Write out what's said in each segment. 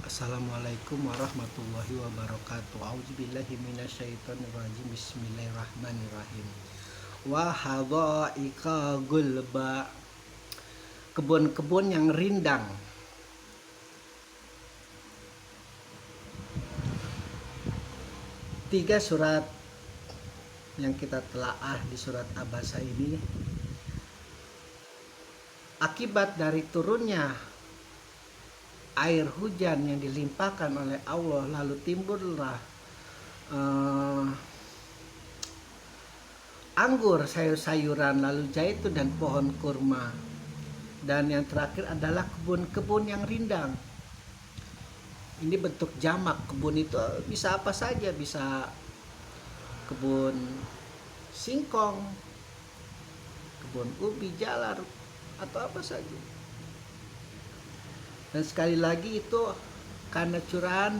Assalamualaikum warahmatullahi wabarakatuh. A'udzubillahi minasyaitonirrajim. Bismillahirrahmanirrahim. Wa hadha'iqa gulba. Kebun-kebun yang rindang. Tiga surat yang kita telaah di surat Abasa ini akibat dari turunnya air hujan yang dilimpahkan oleh Allah, lalu timbullah anggur, sayur-sayuran, lalu zaitun dan pohon kurma. Dan yang terakhir adalah kebun-kebun yang rindang. Ini bentuk jamak. Kebun itu bisa apa saja, bisa kebun singkong, kebun ubi jalar, atau apa saja. Dan sekali lagi itu karena curahan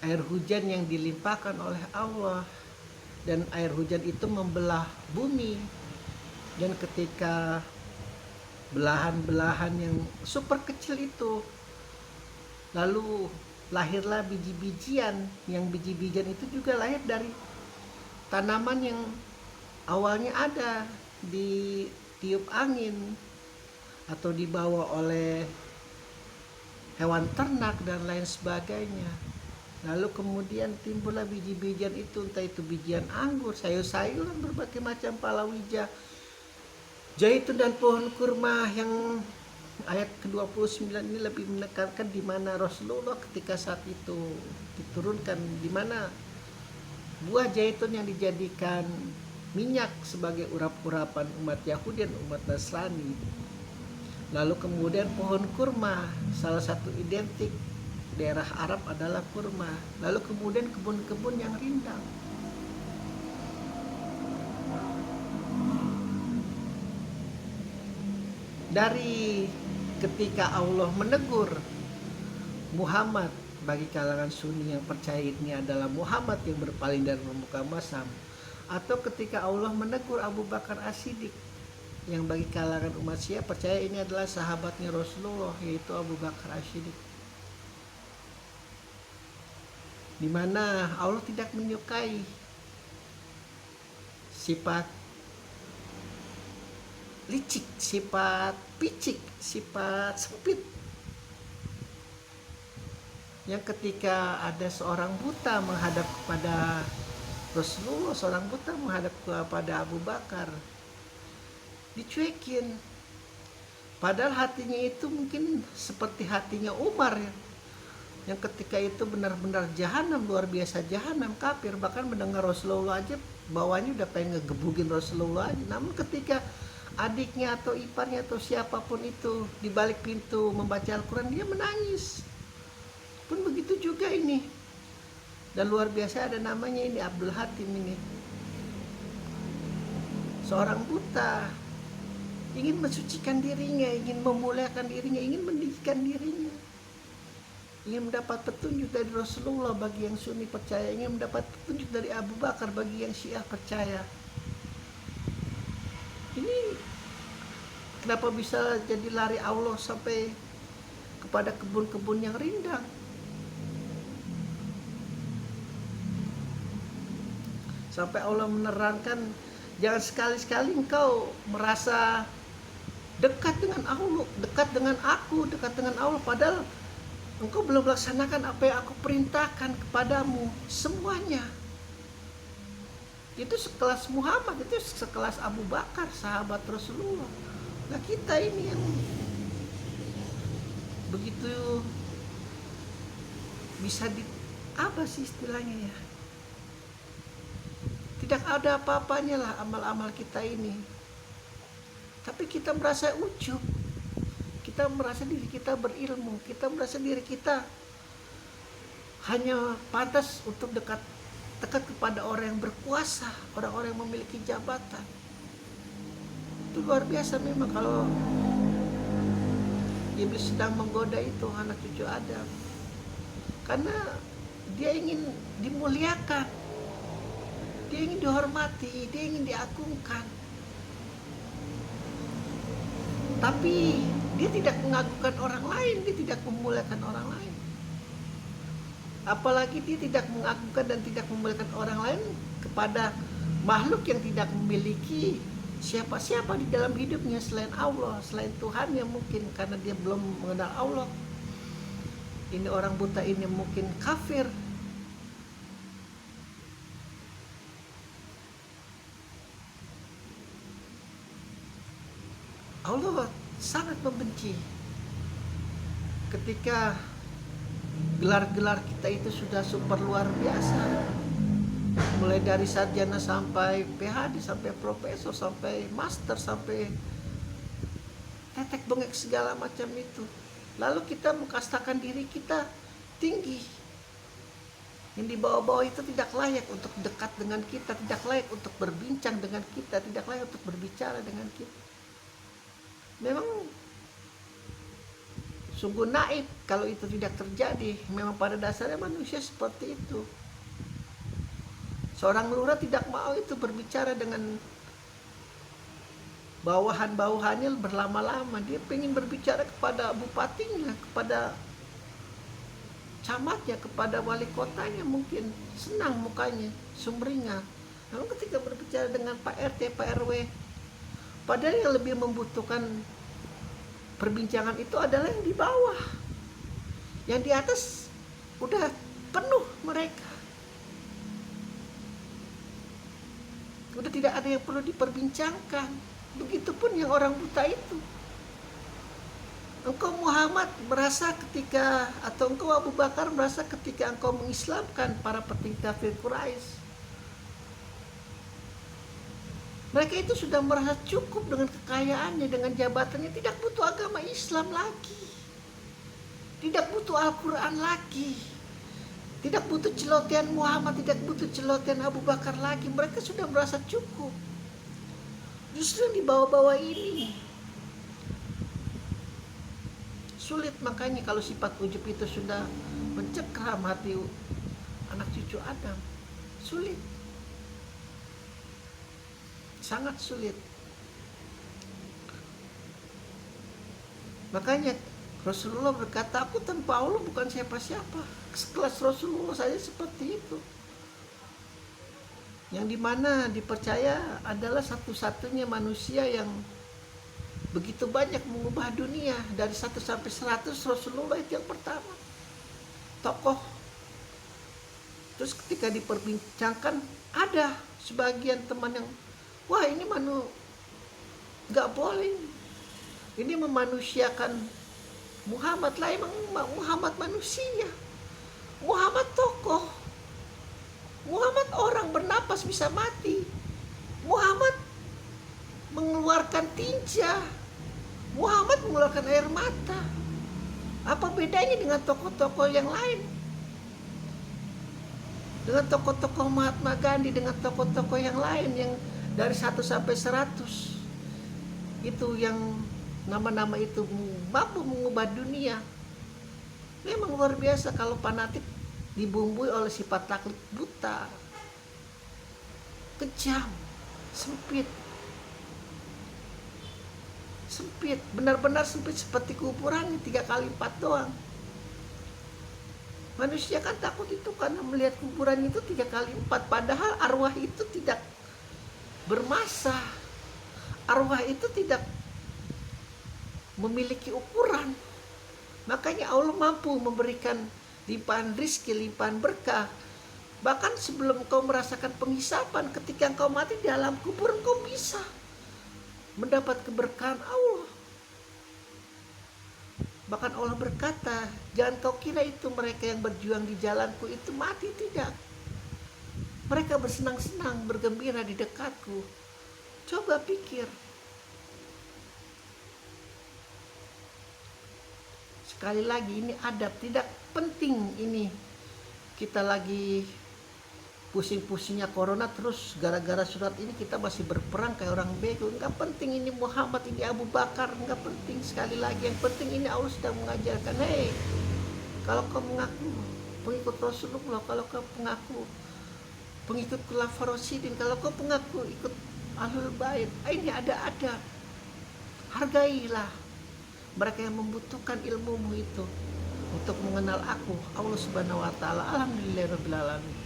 air hujan yang dilimpahkan oleh Allah. Dan air hujan itu membelah bumi. Dan ketika belahan-belahan yang super kecil itu, lalu lahirlah biji-bijian. Yang biji-bijian itu juga lahir dari tanaman yang awalnya ada di tiup angin atau dibawa oleh hewan ternak dan lain sebagainya. Lalu kemudian timbullah biji-bijian itu, entah itu bijian anggur, sayur-sayuran, berbagai macam palawija, zaitun dan pohon kurma. Yang ayat ke-29 ini lebih menekankan di mana Rasulullah ketika saat itu diturunkan, di mana buah zaitun yang dijadikan minyak sebagai urap-urapan umat Yahudi dan umat Nasrani. Lalu kemudian pohon kurma, salah satu identik daerah Arab adalah kurma. Lalu kemudian kebun-kebun yang rindang. Dari ketika Allah menegur Muhammad, bagi kalangan Sunni yang percaya ini adalah Muhammad yang berpaling dari pemuka masam, atau ketika Allah menegur Abu Bakar As-Siddiq, yang bagi kalangan umat Syiah percaya ini adalah sahabatnya Rasulullah, yaitu Abu Bakar As-Siddiq, di mana Allah tidak menyukai sifat licik, sifat picik, sifat sempit. Yang ketika ada seorang buta menghadap kepada Rasulullah, seorang buta menghadap kepada Abu Bakar, dicuekin. Padahal hatinya itu mungkin seperti hatinya Umar ya, yang ketika itu benar-benar jahanam, luar biasa jahanam, kafir. Bahkan mendengar Rasulullah aja bawahnya udah pengen ngegebugin Rasulullah aja. Namun ketika adiknya atau iparnya atau siapapun itu di balik pintu membaca Al-Quran, dia menangis. Pun begitu juga ini. Dan luar biasa ada namanya ini Abdul Hatim ini, seorang buta, ingin mensucikan dirinya, ingin memuliakan dirinya, ingin mendidikan dirinya, ingin mendapat petunjuk dari Rasulullah bagi yang Sunni percaya, ingin mendapat petunjuk dari Abu Bakar bagi yang Syiah percaya. Ini kenapa bisa jadi lari Allah sampai kepada kebun-kebun yang rindang? Sampai Allah menerangkan, jangan sekali-sekali engkau merasa dekat dengan Allah, dekat dengan aku, dekat dengan Allah, padahal engkau belum melaksanakan apa yang aku perintahkan kepadamu semuanya. Itu sekelas Muhammad, itu sekelas Abu Bakar, sahabat Rasulullah. Nah kita ini yang begitu bisa apa sih istilahnya ya, tidak ada apa-apanya lah amal-amal kita ini. Tapi kita merasa ujub, kita merasa diri kita berilmu, kita merasa diri kita hanya pantas untuk dekat kepada orang yang berkuasa, orang-orang yang memiliki jabatan. Itu luar biasa memang kalau iblis sedang menggoda itu anak cucu Adam, karena dia ingin dimuliakan, dia ingin dihormati, dia ingin diagungkan. Tapi dia tidak mengagungkan orang lain, dia tidak memuliakan orang lain. Apalagi dia tidak mengagungkan dan tidak memuliakan orang lain kepada makhluk yang tidak memiliki siapa-siapa di dalam hidupnya selain Allah, selain Tuhan yang mungkin karena dia belum mengenal Allah. Ini orang buta ini mungkin kafir. Allah sangat membenci ketika gelar-gelar kita itu sudah super luar biasa, mulai dari sarjana sampai PhD, sampai profesor, sampai master, sampai tetek bengek segala macam itu. Lalu kita mengkastakan diri kita tinggi. Yang di bawah-bawah itu tidak layak untuk dekat dengan kita, tidak layak untuk berbincang dengan kita, tidak layak untuk berbicara dengan kita. Memang sungguh naif kalau itu tidak terjadi. Memang pada dasarnya manusia seperti itu. Seorang lurah tidak mau itu berbicara dengan bawahan-bawahannya berlama-lama. Dia pengen berbicara kepada bupatinya, kepada camatnya, kepada wali kotanya, mungkin senang mukanya, sumringah. Namun ketika berbicara dengan Pak RT, Pak RW, padahal yang lebih membutuhkan perbincangan itu adalah yang di bawah. Yang di atas udah penuh mereka. Udah tidak ada yang perlu diperbincangkan. Begitupun yang orang buta itu. Engkau Muhammad merasa ketika, atau engkau Abu Bakar merasa ketika engkau mengislamkan para petinggi kafir Quraisy, mereka itu sudah merasa cukup dengan kekayaannya, dengan jabatannya, tidak butuh agama Islam lagi, tidak butuh Al-Quran lagi, tidak butuh celotehan Muhammad, tidak butuh celotehan Abu Bakar lagi. Mereka sudah merasa cukup. Justru yang di bawah-bawah ini sulit. Makanya kalau sifat ujub itu sudah mencekram hati anak cucu Adam, sulit, sangat sulit. Makanya Rasulullah berkata, aku tanpa Allah bukan siapa-siapa. Sekelas Rasulullah saja seperti itu, yang dimana dipercaya adalah satu-satunya manusia yang begitu banyak mengubah dunia. Dari 1 sampai 100 Rasulullah itu yang pertama, tokoh. Terus ketika diperbincangkan, ada sebagian teman yang, wah ini gak boleh, ini memanusiakan Muhammad lah. Emang Muhammad manusia, Muhammad tokoh, Muhammad orang bernapas bisa mati, Muhammad mengeluarkan tinja, Muhammad mengeluarkan air mata. Apa bedanya dengan tokoh-tokoh yang lain? Dengan tokoh-tokoh Mahatma Gandhi, dengan tokoh-tokoh yang lain yang dari 1 sampai 100 itu, yang nama-nama itu mampu mengubah dunia. Memang luar biasa kalau fanatik dibumbui oleh sifat taklid buta, kejam, sempit, benar-benar sempit seperti kuburan 3x4 doang. Manusia kan takut itu karena melihat kuburan itu 3x4, padahal arwah itu tidak bermasa, arwah itu tidak memiliki ukuran. Makanya Allah mampu memberikan limpahan rizki, limpahan berkah. Bahkan sebelum kau merasakan penghisapan, ketika kau mati di alam kubur, kau bisa mendapat keberkahan Allah. Bahkan Allah berkata, jangan kau kira itu mereka yang berjuang di jalanku itu mati, tidak. Mereka bersenang-senang, bergembira di dekatku. Coba pikir. Sekali lagi, ini adab, tidak penting ini. Kita lagi pusing-pusingnya corona, terus gara-gara surat ini kita masih berperang kayak orang bego. Enggak penting ini Muhammad, ini Abu Bakar, enggak penting. Sekali lagi, yang penting ini Allah sedang mengajarkan, hei, kalau kau mengaku pengikut Rasulullah, kalau kau mengaku pengikut Khulafaur Rasyidin, kalau kau mengaku ikut Ahlul Bait, ini ada hargailah mereka yang membutuhkan ilmumu itu. untuk mengenal aku, Allah Subhanahu wa taala. Alhamdulillahirabbil alamin.